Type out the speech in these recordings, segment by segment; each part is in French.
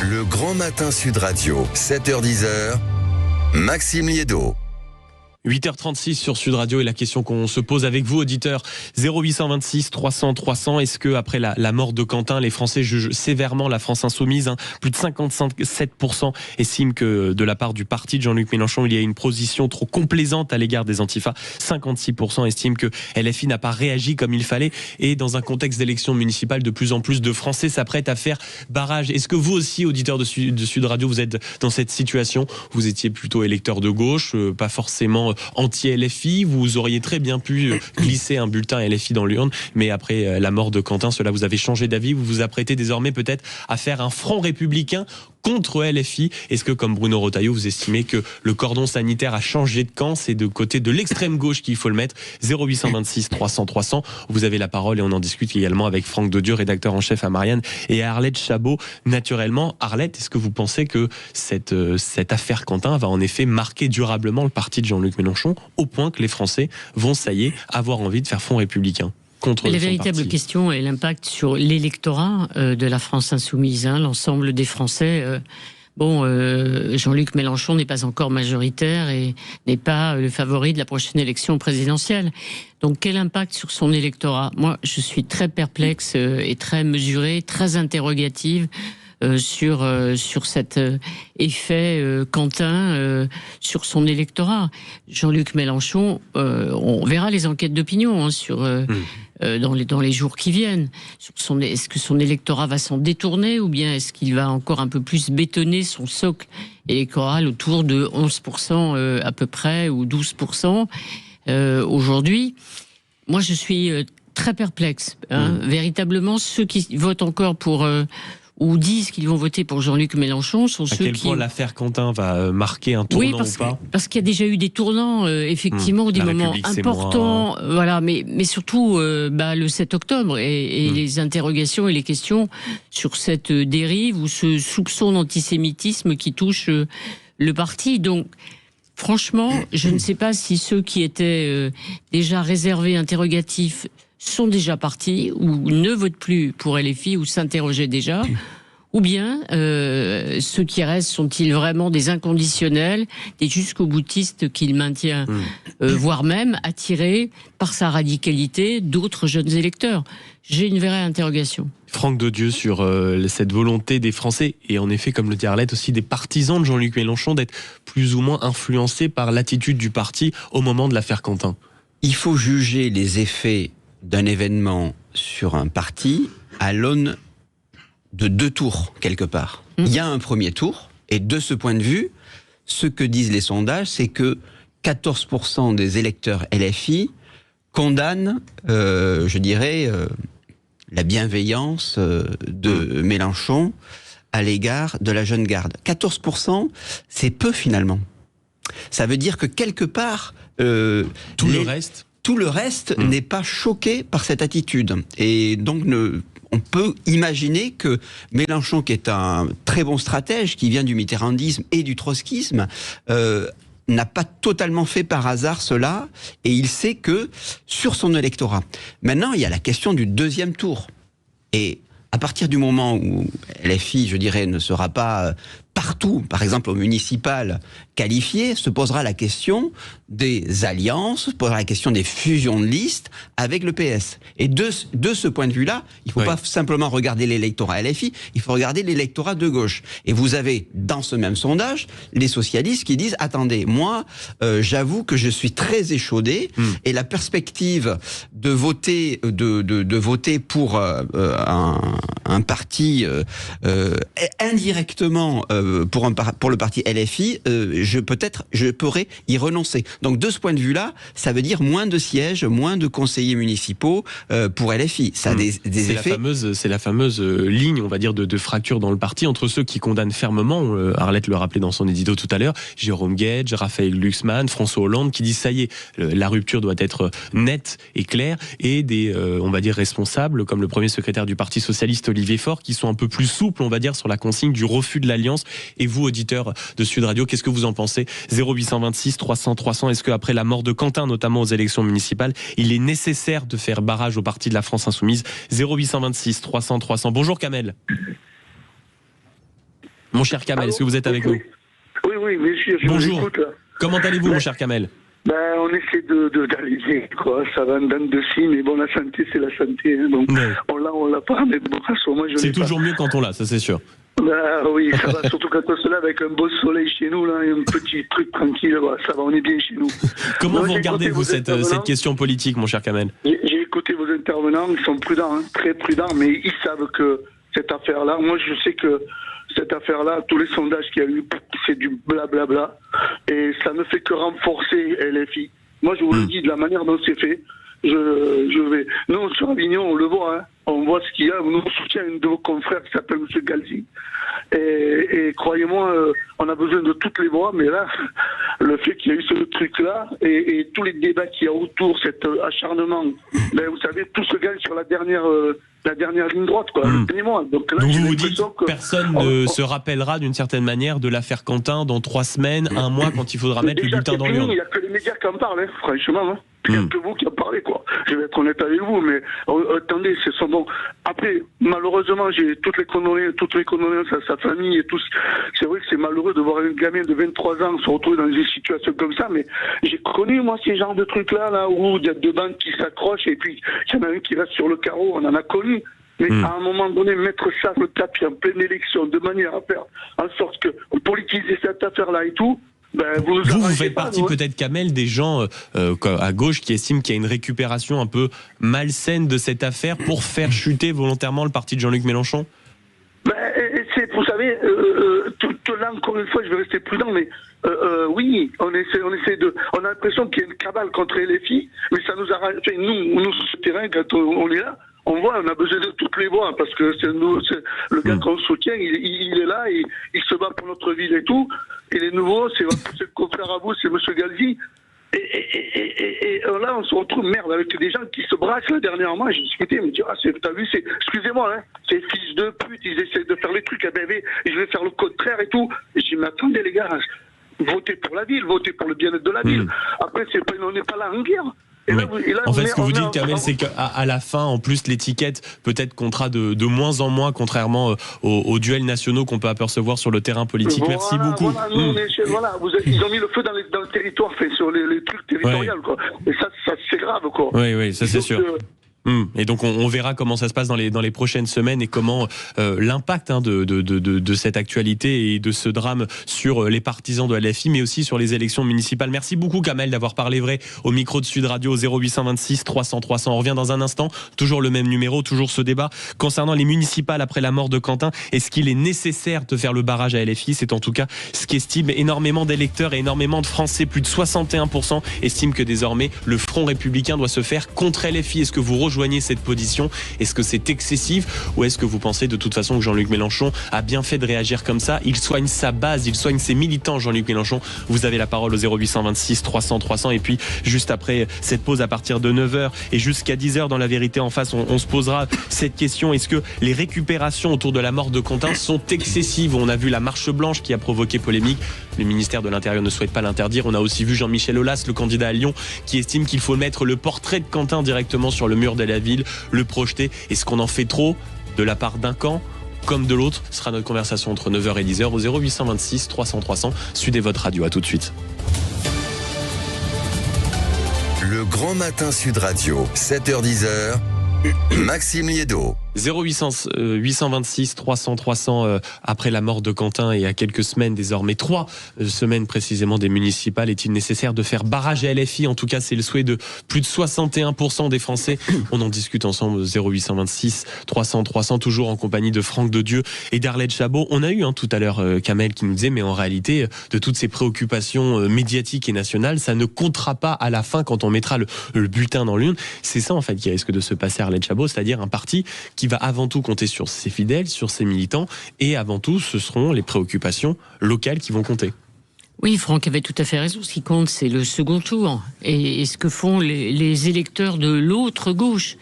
Le Grand Matin Sud Radio, 7h-10h, Maxime Liédot. 8h36 sur Sud Radio et la question qu'on se pose avec vous, auditeurs, 0826 300 300. Est-ce que après la mort de Quentin, les Français jugent sévèrement la France insoumise, Plus de 57% estiment que de la part du parti de Jean-Luc Mélenchon, il y a une position trop complaisante à l'égard des antifas. 56% estiment que LFI n'a pas réagi comme il fallait. Et dans un contexte d'élection municipale, de plus en plus de Français s'apprêtent à faire barrage. Est-ce que vous aussi, auditeurs de Sud Radio, vous êtes dans cette situation? Vous étiez plutôt électeur de gauche, pas forcément anti-LFI, vous auriez très bien pu glisser un bulletin LFI dans l'urne, mais après la mort de Quentin, cela vous avez changé d'avis, vous vous apprêtez désormais peut-être à faire un front républicain contre LFI. Est-ce que, comme Bruno Retailleau, vous estimez que le cordon sanitaire a changé de camp? C'est de côté de l'extrême gauche qu'il faut le mettre. 0826 300 300. Vous avez la parole et on en discute également avec Franck Dodieu, rédacteur en chef à Marianne, et à Arlette Chabot. Naturellement, Arlette, est-ce que vous pensez que cette affaire Quentin va en effet marquer durablement le parti de Jean-Luc Mélenchon, au point que les Français vont, ça y est, avoir envie de faire front républicain contre la véritable question est l'impact sur l'électorat de la France insoumise, l'ensemble des Français. Jean-Luc Mélenchon n'est pas encore majoritaire et n'est pas le favori de la prochaine élection présidentielle. Donc quel impact sur son électorat? Moi, je suis très perplexe et très mesurée, très interrogative sur cet effet Quentin sur son électorat. Jean-Luc Mélenchon, on verra les enquêtes d'opinion dans les jours qui viennent. Est-ce que son électorat va s'en détourner ou bien est-ce qu'il va encore un peu plus bétonner son socle électoral autour de 11% à peu près ou 12% aujourd'hui? Moi, je suis très perplexe. Véritablement, ceux qui votent encore pour ou disent qu'ils vont voter pour Jean-Luc Mélenchon sont ceux qui... À quel point l'affaire Quentin va marquer un tournant ou pas? Parce qu'il y a déjà eu des tournants, effectivement, des moments importants, voilà, mais surtout le 7 octobre et les interrogations et les questions sur cette dérive ou ce soupçon d'antisémitisme qui touche le parti. Donc, franchement, je ne sais pas si ceux qui étaient déjà réservés, interrogatifs, sont déjà partis ou ne votent plus pour LFI ou s'interrogeaient déjà, ou bien ceux qui restent sont-ils vraiment des inconditionnels, des jusqu'au-boutistes qu'il maintient, voire même attirés par sa radicalité d'autres jeunes électeurs? J'ai une vraie interrogation. Franck Dodieu sur cette volonté des Français, et en effet, comme le dit Arlette, aussi des partisans de Jean-Luc Mélenchon, d'être plus ou moins influencés par l'attitude du parti au moment de l'affaire Quentin. Il faut juger les effets d'un événement sur un parti à l'aune de 2 tours, quelque part. Il y a un premier tour, et de ce point de vue, ce que disent les sondages, c'est que 14% des électeurs LFI condamnent, la bienveillance de Mélenchon à l'égard de la jeune garde. 14%, c'est peu finalement. Ça veut dire que quelque part... Tout le reste n'est pas choqué par cette attitude. Et donc, on peut imaginer que Mélenchon, qui est un très bon stratège, qui vient du mitterrandisme et du trotskisme, n'a pas totalement fait par hasard cela, et il sait que sur son électorat. Maintenant, il y a la question du deuxième tour. Et à partir du moment où LFI, ne sera pas partout, par exemple au municipal, qualifié, se posera la question des alliances, se posera la question des fusions de listes avec le PS. Et de ce point de vue-là, il ne faut pas simplement regarder l'électorat LFI, il faut regarder l'électorat de gauche. Et vous avez, dans ce même sondage, les socialistes qui disent « Attendez, moi, j'avoue que je suis très échaudé, et la perspective de voter pour un parti indirectement pour le parti LFI, je pourrais y renoncer. » Donc de ce point de vue-là, ça veut dire moins de sièges, moins de conseillers municipaux pour LFI. Ça a des effets. C'est la fameuse ligne, on va dire, de fracture dans le parti entre ceux qui condamnent fermement, Arlette le rappelait dans son édito tout à l'heure, Jérôme Guedj, Raphaël Glucksmann, François Hollande, qui disent ça y est, la rupture doit être nette et claire, et des, on va dire, responsables, comme le premier secrétaire du Parti Socialiste, Olivier Faure, qui sont un peu plus souples, on va dire, sur la consigne du refus de l'alliance. Et vous, auditeurs de Sud Radio, qu'est-ce que vous en pensez? 0826 300 300. Est-ce qu'après la mort de Quentin, notamment aux élections municipales, il est nécessaire de faire barrage au parti de la France Insoumise? 0826 300 300. Bonjour Kamel. Mon cher Kamel, est-ce que vous êtes avec nous? Oui, monsieur, je Bonjour. vous écoute, là. Comment allez-vous, mon cher Kamel? On essaie d'aller, quoi. Ça va en dents de scie, mais bon, la santé, c'est la santé. Hein. Donc, Ouais. on l'a pas, mais bon, moi, je C'est l'ai pas. toujours mieux quand on l'a, ça c'est sûr. Oui, ça va, surtout quand on se lève avec un beau soleil chez nous, là, et un petit truc tranquille, voilà, ça va, on est bien chez nous. Comment Non, vous j'ai regardez, écouté vous, vos cette intervenants. question politique, mon cher Kamel? J'ai écouté vos intervenants, ils sont prudents, hein, très prudents, mais ils savent que cette affaire-là, moi je sais que cette affaire-là, tous les sondages qu'il y a eu, c'est du blablabla, et ça ne fait que renforcer LFI. Moi je vous le dis, de la manière dont c'est fait, je vais... Nous, sur Avignon, on le voit, hein, on voit ce qu'il y a, nous on soutient un de vos confrères qui s'appelle M. Galzi, et croyez-moi, on a besoin de toutes les voix, mais là, le fait qu'il y a eu ce truc-là, et tous les débats qu'il y a autour, cet acharnement, vous savez, tout se gagne sur la dernière ligne droite, quoi, le dernier mois. Donc là, Donc j'ai vous vous dites l'impression que personne ne se rappellera d'une certaine manière de l'affaire Quentin dans 3 semaines, 1 mois, quand il faudra mettre le déjà, bulletin c'est dans fini, l'urne. il n'y a que les médias qui en parlent, hein, franchement. Hein. Il n'y a que vous qui en parlez, quoi. Je vais être honnête avec vous, mais attendez, c'est son bon. Après, malheureusement, j'ai toutes les condoléances à sa famille et tout. C'est vrai que c'est malheureux de voir un gamin de 23 ans se retrouver dans une situation comme ça, mais j'ai connu, moi, ces genres de trucs-là, là, où il y a 2 bandes qui s'accrochent et puis il y en a un qui reste sur le carreau, on en a connu. Mais à un moment donné, mettre ça sur le tapis en pleine élection, de manière à faire en sorte que politiser cette affaire-là et tout, vous faites partie peut-être, Kamel, des gens à gauche qui estiment qu'il y a une récupération un peu malsaine de cette affaire pour faire chuter volontairement le parti de Jean-Luc Mélenchon? Vous savez, là encore une fois, je vais rester prudent, mais oui, on a l'impression qu'il y a une cabale contre LFI, mais ça nous arrange. Nous sur ce terrain, quand on est là, on voit, on a besoin de toutes les voix, parce que c'est le gars qu'on soutient, il est là, il se bat pour notre ville et tout. Et les nouveaux, c'est le confrère à vous, c'est M. Galzi. Et là, on se retrouve, merde, avec des gens qui se braquent là dernièrement. J'ai discuté, ils me disent, t'as vu, excusez-moi, hein, ces fils de pute, ils essaient de faire les trucs à bébé, et je vais faire le contraire et tout. Et je dis, mais attendez, les gars, votez pour la ville, votez pour le bien-être de la ville. Après, on n'est pas là en guerre. En fait, ce que vous dites, Kamel, c'est qu'à la fin, en plus, l'étiquette peut-être comptera de moins en moins, contrairement aux duels nationaux qu'on peut apercevoir sur le terrain politique. Voilà, merci beaucoup. Ils ont mis le feu dans le territoire, sur les trucs territoriaux, quoi. Et ça c'est grave, quoi. Oui, ça c'est sûr. Et donc on verra comment ça se passe dans les prochaines semaines et comment l'impact de cette actualité et de ce drame sur les partisans de LFI, mais aussi sur les élections municipales. Merci beaucoup, Kamel, d'avoir parlé vrai au micro de Sud Radio. 0826 300 300. On revient dans un instant. Toujours le même numéro, toujours ce débat concernant les municipales après la mort de Quentin. Est-ce qu'il est nécessaire de faire le barrage à LFI? C'est en tout cas ce qu'estiment énormément d'électeurs et énormément de Français. Plus de 61% estiment que désormais le Front républicain doit se faire contre LFI. Est-ce que vous rejoignez cette position? Est-ce que c'est excessif, ou est-ce que vous pensez de toute façon que Jean-Luc Mélenchon a bien fait de réagir comme ça? Il soigne sa base, il soigne ses militants, Jean-Luc Mélenchon. Vous avez la parole au 0826 300 300, et puis juste après cette pause à partir de 9h et jusqu'à 10h dans La Vérité en face, on se posera cette question: est-ce que les récupérations autour de la mort de Quentin sont excessives? On a vu la marche blanche qui a provoqué polémique. Le ministère de l'Intérieur ne souhaite pas l'interdire. On a aussi vu Jean-Michel Aulas, le candidat à Lyon, qui estime qu'il faut mettre le portrait de Quentin directement sur le mur de la ville, le projeter. Est-ce qu'on en fait trop de la part d'un camp comme de l'autre? Ce sera notre conversation entre 9h et 10h au 0826 300 300. Sudez votre radio, à tout de suite. Le Grand Matin Sud Radio, 7h-10h, Maxime Liédo. 0826 300 300 après la mort de Quentin et à quelques semaines, désormais 3 semaines précisément, des municipales, est-il nécessaire de faire barrage à LFI? En tout cas, c'est le souhait de plus de 61% des Français. On en discute ensemble. 0826 300 300, toujours en compagnie de Franck Dedieu et d'Arlette Chabot. On a eu tout à l'heure Kamel qui nous disait, mais en réalité, de toutes ces préoccupations médiatiques et nationales, ça ne comptera pas à la fin quand on mettra le bulletin dans l'urne. C'est ça en fait qui risque de se passer, Arlette Chabot, c'est-à-dire un parti qui va avant tout compter sur ses fidèles, sur ses militants, et avant tout, ce seront les préoccupations locales qui vont compter. Oui, Franck avait tout à fait raison. Ce qui compte, c'est le second tour. Et ce que font les électeurs de l'autre gauche.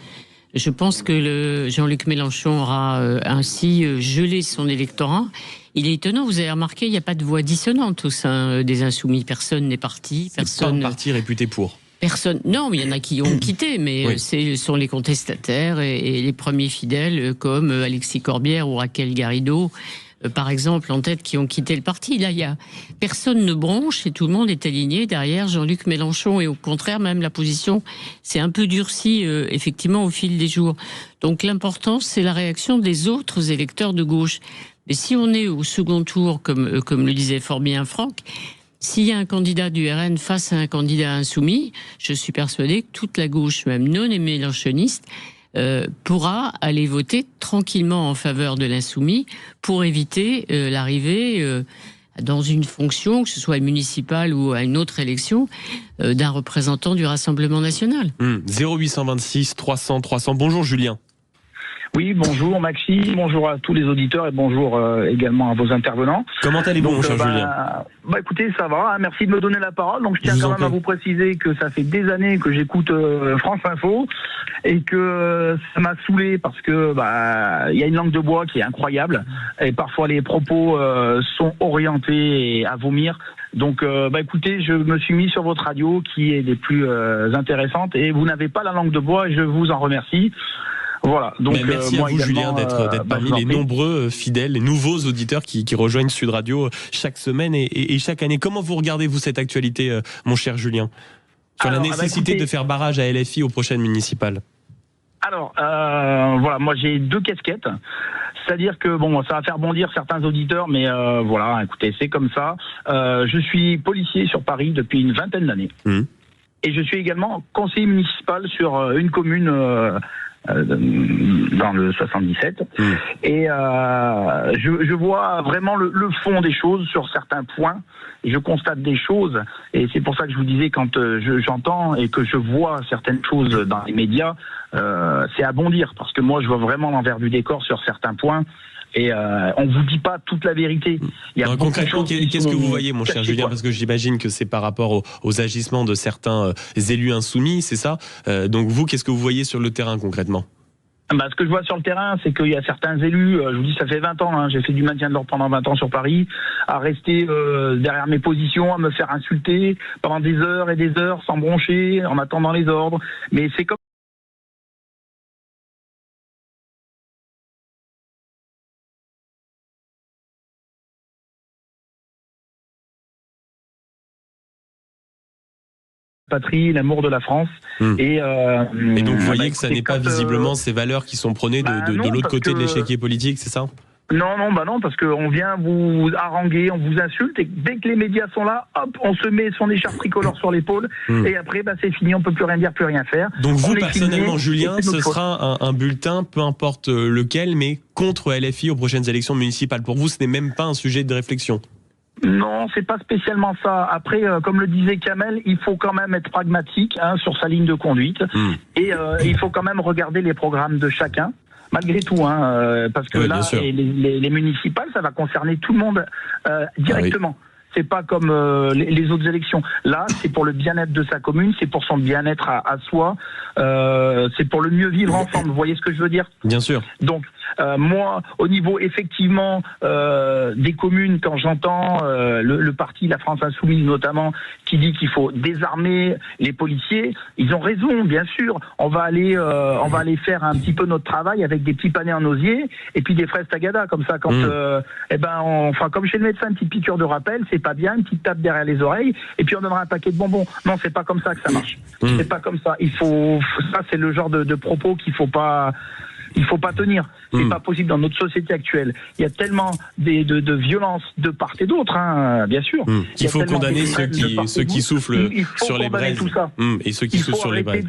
Je pense que Jean-Luc Mélenchon aura ainsi gelé son électorat. Il est étonnant, vous avez remarqué, il n'y a pas de voix dissonante au sein des Insoumis. Personne n'est parti. C'est pas un parti réputé pour. Personne. Non, mais il y en a qui ont quitté, mais oui. Ce sont les contestataires et les premiers fidèles comme Alexis Corbière ou Raquel Garrido. par exemple, en tête, qui ont quitté le parti. Là, personne ne bronche et tout le monde est aligné derrière Jean-Luc Mélenchon. Et au contraire, même la position s'est un peu durcie, effectivement, au fil des jours. Donc l'important, c'est la réaction des autres électeurs de gauche. Mais si on est au second tour, comme le disait fort bien Franck, s'il y a un candidat du RN face à un candidat insoumis, je suis persuadé que toute la gauche, même non mélenchoniste, pourra aller voter tranquillement en faveur de l'insoumis pour éviter l'arrivée dans une fonction, que ce soit municipale ou à une autre élection, d'un représentant du Rassemblement national. 0826 300 300. Bonjour Julien. Oui, bonjour Maxime, bonjour à tous les auditeurs et bonjour également à vos intervenants. Comment allez-vous, mon cher Julien ? Écoutez, ça va, hein, merci de me donner la parole. Donc je tiens quand même à vous préciser que ça fait des années que j'écoute France Info et que ça m'a saoulé parce que y a une langue de bois qui est incroyable et parfois les propos sont orientés à vomir. Donc, écoutez, je me suis mis sur votre radio qui est des plus intéressantes et vous n'avez pas la langue de bois et je vous en remercie. Voilà. Donc, merci à vous, Julien, d'être parmi les nombreux fidèles, les nouveaux auditeurs qui rejoignent Sud Radio chaque semaine et chaque année. Comment vous regardez-vous cette actualité, mon cher Julien, sur la nécessité de faire barrage à LFI aux prochaines municipales ? Alors, moi j'ai deux casquettes. C'est-à-dire que ça va faire bondir certains auditeurs, mais écoutez, c'est comme ça. Je suis policier sur Paris depuis une vingtaine d'années. Et je suis également conseiller municipal sur une commune dans le 77. Et je vois vraiment le fond des choses sur certains points. Je constate des choses, et c'est pour ça que je vous disais, quand j'entends et que je vois certaines choses dans les médias, c'est à bondir, parce que moi je vois vraiment l'envers du décor sur certains points. Et on vous dit pas toute la vérité. Concrètement, qu'est-ce que vous voyez, mon cher Julien ? Parce que j'imagine que c'est par rapport aux agissements de certains élus insoumis, c'est ça ? Donc vous, qu'est-ce que vous voyez sur le terrain concrètement ? Ce que je vois sur le terrain, c'est qu'il y a certains élus, je vous dis, ça fait 20 ans, j'ai fait du maintien de l'ordre pendant 20 ans sur Paris, à rester derrière mes positions, à me faire insulter pendant des heures et des heures sans broncher, en attendant les ordres. Mais c'est comme patrie, l'amour de la France. Et donc vous voyez que ça n'est pas visiblement ces valeurs qui sont prônées de l'autre côté de l'échiquier politique, c'est ça ? Non, parce qu'on vient vous haranguer, on vous insulte, et dès que les médias sont là, hop, on se met son écharpe tricolore sur l'épaule, et après, c'est fini, on peut plus rien dire, plus rien faire. Donc vous, personnellement, Julien, ce sera un bulletin, peu importe lequel, mais contre LFI aux prochaines élections municipales. Pour vous, ce n'est même pas un sujet de réflexion ? Non, c'est pas spécialement ça. Après, comme le disait Kamel, il faut quand même être pragmatique sur sa ligne de conduite, et il faut quand même regarder les programmes de chacun. Malgré tout, parce que là, les municipales, ça va concerner tout le monde directement. C'est pas comme les autres élections. Là, c'est pour le bien-être de sa commune, c'est pour son bien-être à soi, c'est pour le mieux vivre ensemble. Vous voyez ce que je veux dire ? Bien sûr. Donc, moi, au niveau effectivement des communes, quand j'entends le parti La France Insoumise notamment, qui dit qu'il faut désarmer les policiers, ils ont raison, bien sûr. On va aller faire un petit peu notre travail avec des petits panais en osier et puis des fraises tagada, comme ça, quand on fera comme chez le médecin, une petite piqûre de rappel, c'est pas bien, une petite tape derrière les oreilles, et puis on donnera un paquet de bonbons. Non, c'est pas comme ça que ça marche. C'est pas comme ça. Ça, c'est le genre de propos qu'il faut pas tenir. C'est pas possible dans notre société actuelle. Il y a tellement de violences de part et d'autre, bien sûr. Il faut condamner ceux qui soufflent sur les braises. Tout ça. Et ceux qui soufflent sur les braises.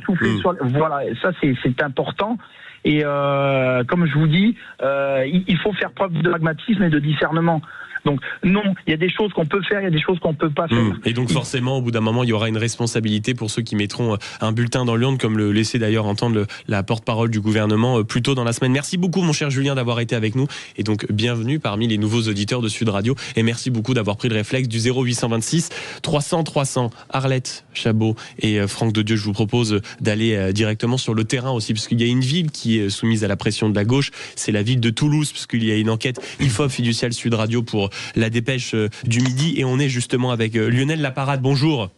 Voilà, ça c'est important. Et comme je vous dis, il faut faire preuve de pragmatisme et de discernement. Donc non, il y a des choses qu'on peut faire, il y a des choses qu'on ne peut pas faire. Et donc forcément, au bout d'un moment, il y aura une responsabilité pour ceux qui mettront un bulletin dans l'urne, comme le laissait d'ailleurs entendre la porte-parole du gouvernement plus tôt dans la semaine. Merci beaucoup, mon cher Julien, d'avoir été avec nous. Et donc, bienvenue parmi les nouveaux auditeurs de Sud Radio. Et merci beaucoup d'avoir pris le réflexe du 0826 300 300. Arlette Chabot et Franck Dedieu, je vous propose d'aller directement sur le terrain aussi, puisqu'il y a une ville qui est soumise à la pression de la gauche. C'est la ville de Toulouse, puisqu'il y a une enquête IFOP fiduciale Sud Radio pour la dépêche du midi, et on est justement avec Lionel Laparade. Bonjour.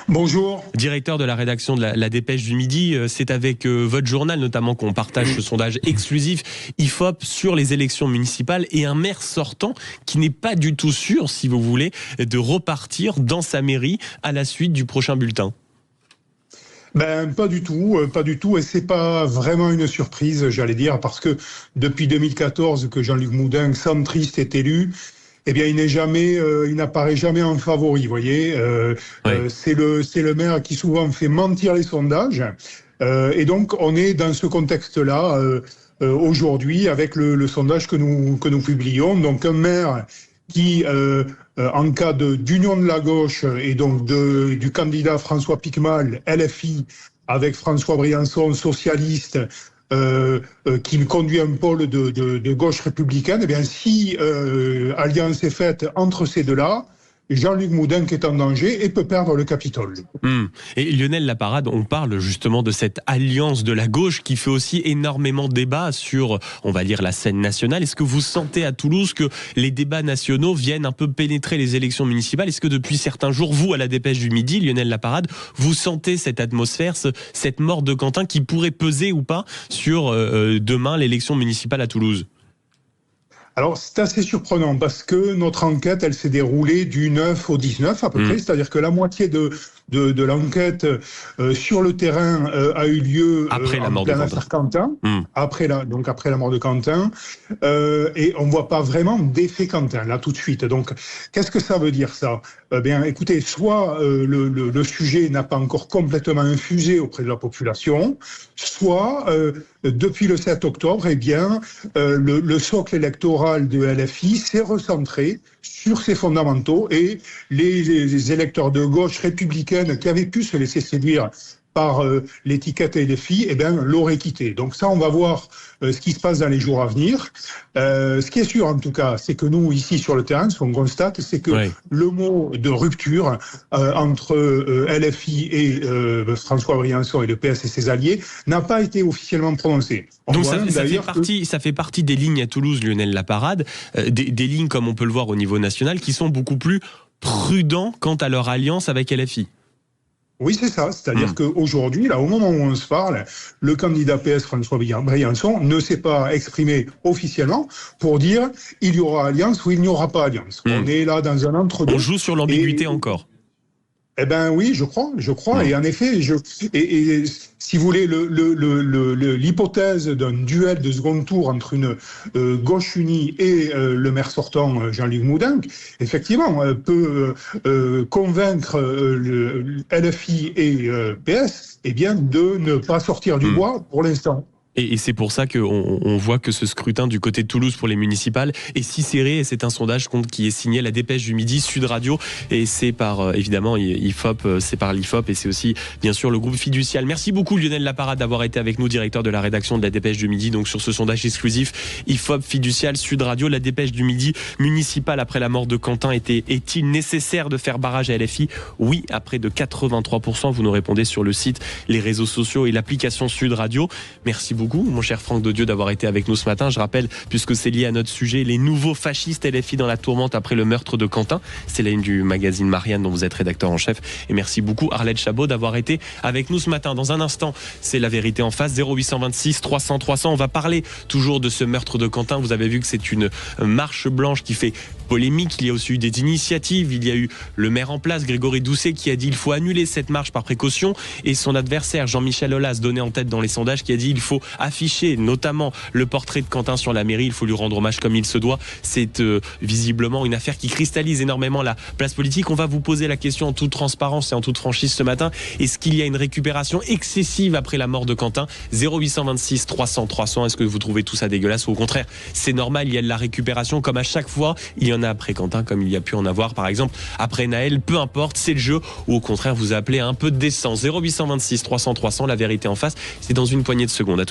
Bonjour. Directeur de la rédaction de la Dépêche du Midi, c'est avec votre journal notamment qu'on partage ce sondage exclusif IFOP sur les élections municipales et un maire sortant qui n'est pas du tout sûr, si vous voulez, de repartir dans sa mairie à la suite du prochain bulletin. Pas du tout, et c'est pas vraiment une surprise, j'allais dire, parce que depuis 2014 que Jean-Luc Moudin, centriste, est élu, eh bien, il n'apparaît jamais en favori, vous voyez. C'est le maire qui souvent fait mentir les sondages, et donc on est dans ce contexte-là aujourd'hui avec le sondage que nous publions. Donc un maire qui, en cas d'union de la gauche et donc du candidat François Piquemal, LFI, avec François Briançon, socialiste, qui conduit un pôle de gauche républicaine, eh bien, si alliance est faite entre ces deux-là, Jean-Luc Moudin qui est en danger et peut perdre le Capitole. Et Lionel Laparade, on parle justement de cette alliance de la gauche qui fait aussi énormément de débats sur, on va dire, la scène nationale. Est-ce que vous sentez à Toulouse que les débats nationaux viennent un peu pénétrer les élections municipales? Est-ce que depuis certains jours, vous, à la Dépêche du Midi, Lionel Laparade, vous sentez cette atmosphère, cette mort de Quentin qui pourrait peser ou pas sur demain l'élection municipale à Toulouse? Alors, c'est assez surprenant parce que notre enquête, elle s'est déroulée du 9 au 19 à peu près, c'est-à-dire que la moitié de l'enquête sur le terrain a eu lieu après la mort de Quentin, après la mort de Quentin, et on voit pas vraiment d'effet Quentin là tout de suite. Donc, qu'est-ce que ça veut dire ça? Bien, écoutez, soit le sujet n'a pas encore complètement infusé auprès de la population, soit depuis le 7 octobre, eh bien, le socle électoral de LFI s'est recentré sur ses fondamentaux et les électeurs de gauche républicaine qui avaient pu se laisser séduire par l'étiquette LFI, eh bien, l'auraient quitté. Donc ça, on va voir ce qui se passe dans les jours à venir. Ce qui est sûr, en tout cas, c'est que nous, ici, sur le terrain, ce qu'on constate, c'est que le mot de rupture entre LFI et François Briançon et le PS et ses alliés n'a pas été officiellement prononcé. Donc ça fait partie des lignes à Toulouse, Lionel Laparade, des lignes, comme on peut le voir au niveau national, qui sont beaucoup plus prudents quant à leur alliance avec LFI. Oui, c'est ça. C'est-à-dire qu'aujourd'hui, là, au moment où on se parle, le candidat PS François Briançon ne s'est pas exprimé officiellement pour dire il y aura alliance ou il n'y aura pas alliance. On est là dans un entre-deux. On joue sur l'ambiguïté encore. Eh ben oui, je crois. Et en effet, si vous voulez, l'hypothèse d'un duel de second tour entre une gauche unie et le maire sortant Jean-Luc Moudin, effectivement, peut convaincre LFI et PS, eh bien, de ne pas sortir du bois pour l'instant. Et c'est pour ça qu'on voit que ce scrutin du côté de Toulouse pour les municipales est si serré. Et c'est un sondage qui est signé La Dépêche du Midi, Sud Radio. Et c'est par, évidemment, IFOP, c'est par l'IFOP. Et c'est aussi, bien sûr, le groupe Fiducial. Merci beaucoup, Lionel Laparade, d'avoir été avec nous, directeur de la rédaction de La Dépêche du Midi. Donc, sur ce sondage exclusif, IFOP, Fiducial, Sud Radio, La Dépêche du Midi, municipale après la mort de Quentin. Est-il nécessaire de faire barrage à LFI? Oui, à près de 83%. Vous nous répondez sur le site, les réseaux sociaux et l'application Sud Radio. Merci beaucoup, mon cher Franck Daudieu, d'avoir été avec nous ce matin. Je rappelle, puisque c'est lié à notre sujet, les nouveaux fascistes LFI dans la tourmente après le meurtre de Quentin. C'est la une du magazine Marianne dont vous êtes rédacteur en chef. Et merci beaucoup, Arlette Chabot, d'avoir été avec nous ce matin. Dans un instant, c'est La Vérité en face, 0826 300 300. On va parler toujours de ce meurtre de Quentin. Vous avez vu que c'est une marche blanche qui fait polémique. Il y a aussi eu des initiatives. Il y a eu le maire en place, Grégory Doucet, qui a dit il faut annuler cette marche par précaution. Et son adversaire, Jean-Michel Aulas, donné en tête dans les sondages, qui a dit il faut afficher notamment le portrait de Quentin sur la mairie. Il faut lui rendre hommage comme il se doit. C'est visiblement une affaire qui cristallise énormément la place politique. On va vous poser la question en toute transparence et en toute franchise ce matin. Est-ce qu'il y a une récupération excessive après la mort de Quentin? 0826 300 300. Est-ce que vous trouvez tout ça dégueulasse ou au contraire c'est normal, il y a de la récupération comme à chaque fois? Il y en a après Quentin comme il y a pu en avoir par exemple après Naël. Peu importe, c'est le jeu. Ou au contraire vous appelez à un peu de décence. 0826 300 300. La Vérité en face, c'est dans une poignée de secondes.